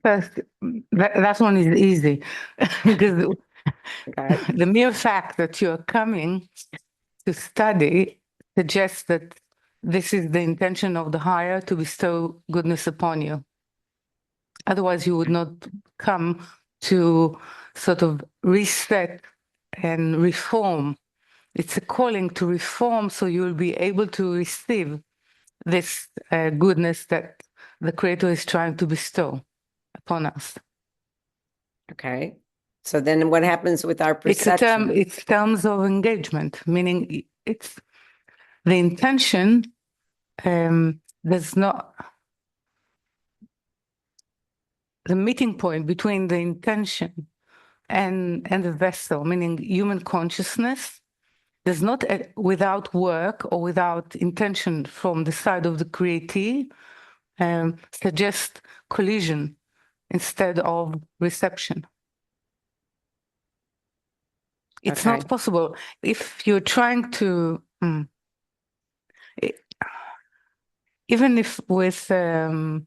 First, that one is easy because Okay. the mere fact that you're coming to study suggests that this is the intention of the higher to bestow goodness upon you. Otherwise, you would not come to sort of reset and reform. It's a calling to reform so you'll be able to receive this goodness that the Creator is trying to bestow upon us. Okay. So then what happens with our It's a term, perception? it's terms of engagement, meaning it's the intention. There's not the meeting point between the intention and the vessel, meaning human consciousness. There's not without work or without intention from the side of the createe suggest collision instead of reception. It's Okay. not possible if you're trying to, even if with mm,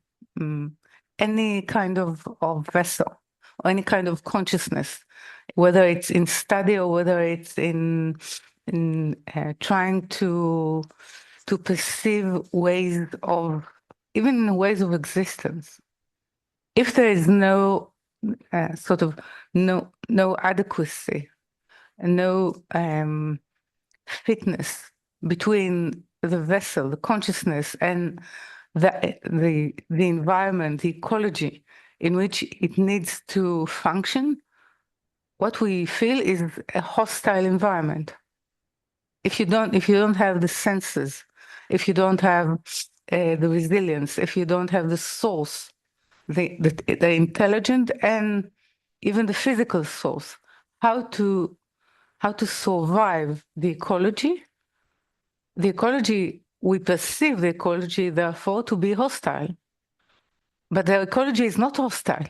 any kind of vessel or any kind of consciousness, whether it's in study or whether it's in trying to perceive ways of even ways of existence. If there is no sort of no adequacy, no fitness between the vessel, the consciousness, and the environment, the ecology in which it needs to function, what we feel is a hostile environment. If you don't have the senses, if you don't have the resilience, if you don't have the source, the intelligent and even the physical source, how to how to survive the ecology, we perceive the ecology, therefore, to be hostile. But the ecology is not hostile.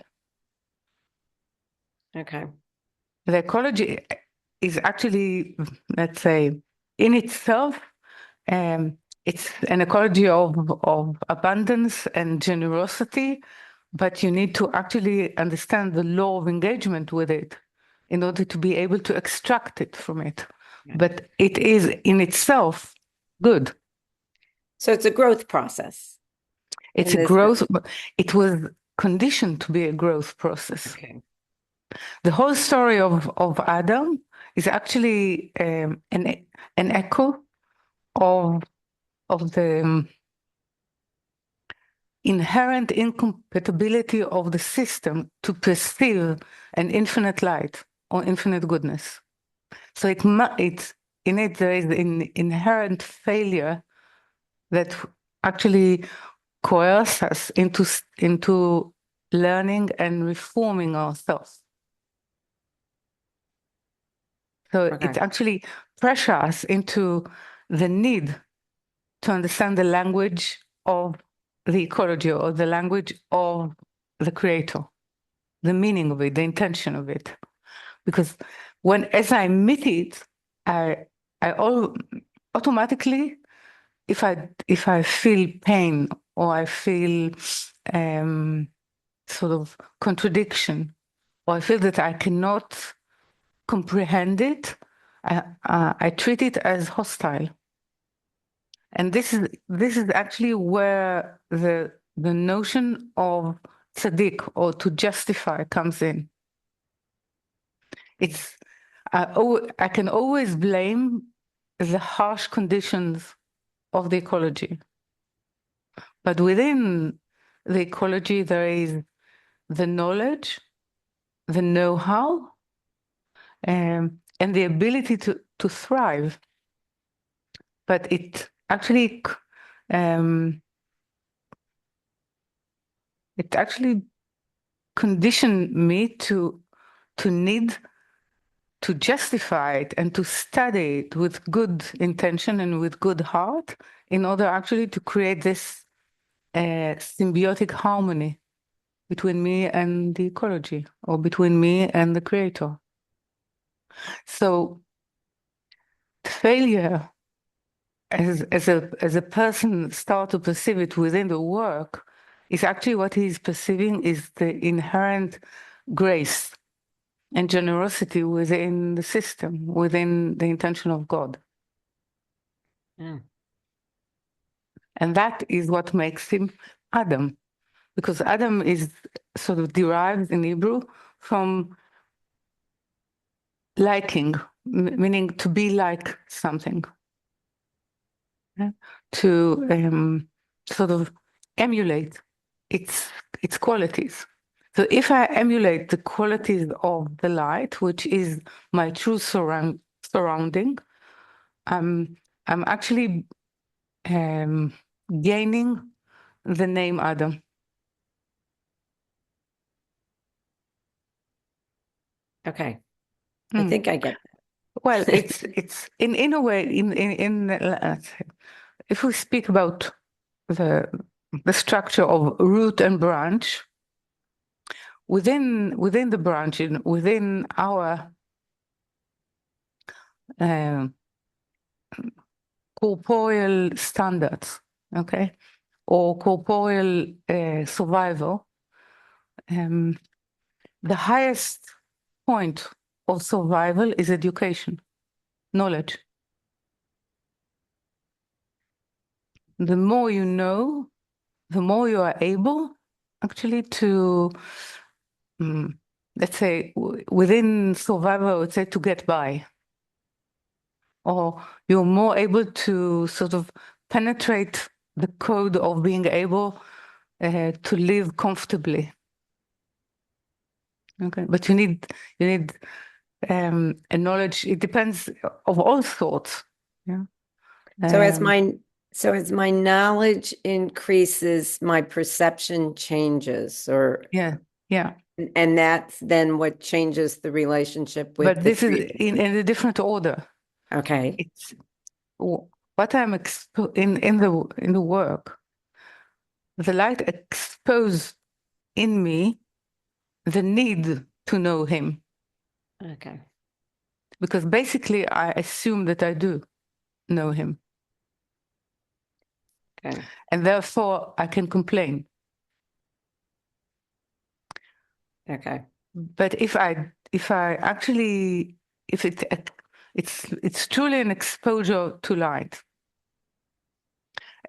Okay. The ecology is actually, let's say, in itself, it's an ecology of abundance and generosity, but you need to actually understand the law of engagement with it in order to be able to extract it from it. Yeah. But it is in itself good. So it's a growth process It's in a this. growth, it was conditioned to be a growth process. Okay. The whole story of Adam is actually an echo of, of the inherent incompatibility of the system to perceive an infinite light or infinite goodness. So it's in it there is an inherent failure that actually coerce us into learning and reforming ourselves. So Okay. it actually pressure us into the need to understand the language of the ecology or the language of the creator, the meaning of it, the intention of it. Because as I meet it, I automatically, if I feel pain or I feel sort of contradiction, or I feel that I cannot comprehend it, I treat it as hostile. And this is actually where the notion of tzaddik or to justify comes in. It's I can always blame the harsh conditions of the ecology, but within the ecology there is the knowledge, the know-how, and the ability to thrive. But um, it actually conditioned me to need to justify it and to study it with good intention and with good heart in order actually to create this symbiotic harmony between me and the ecology or between me and the creator. So failure as a person start to perceive it within the work is actually what he's perceiving is the inherent grace and generosity within the system, within the intention of God. Yeah. And that is what makes him Adam, because Adam is sort of derived in Hebrew from liking, meaning to be like something, yeah? To sort of emulate its qualities. So if I emulate the qualities of the light, which is my true surrounding, I'm actually gaining the name Adam. Okay. I think I get Well, it's in a way if we speak about the structure of root and branch within the branch, within our corporeal standards, okay, or corporeal survival. The highest point of survival is education, knowledge. The more you know, the more you are able actually to, let's say, within survival, I would say to get by. Or you're more able to sort of penetrate the code of being able to live comfortably. Okay, but you need a knowledge. It depends of all sorts. Yeah. so as my knowledge increases, my perception changes, or Yeah, yeah. and that's then what changes the relationship with But the this is three. in a different order. Okay. It's what I'm in the work. The light exposes in me the need to know him, Okay. because basically I assume that I do know him, Okay. and therefore I can complain. Okay. But if I actually, if it's truly an exposure to light.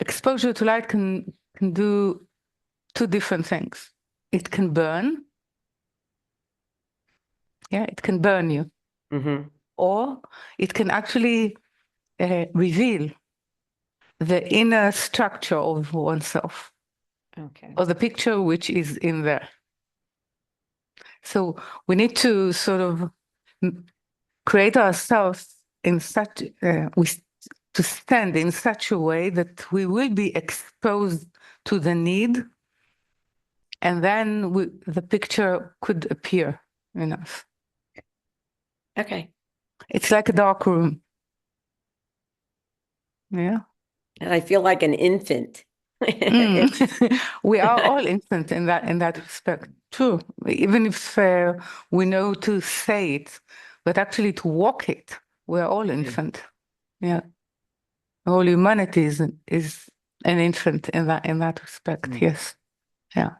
Exposure to light can do two different things. It can burn. Yeah, it can burn you. Mm-hmm. Or it can actually reveal the inner structure of oneself, Okay. or the picture which is in there. So we need to sort of create ourselves in such to stand in such a way that we will be exposed to the need, and then the picture could appear in us. Okay. It's like a dark room. Yeah. And I feel like an infant. We are all infant in that respect. True. Even if we know to say it, but actually to walk it, we're all infant. Yeah. All humanity is an infant in that respect. Yes. Yeah.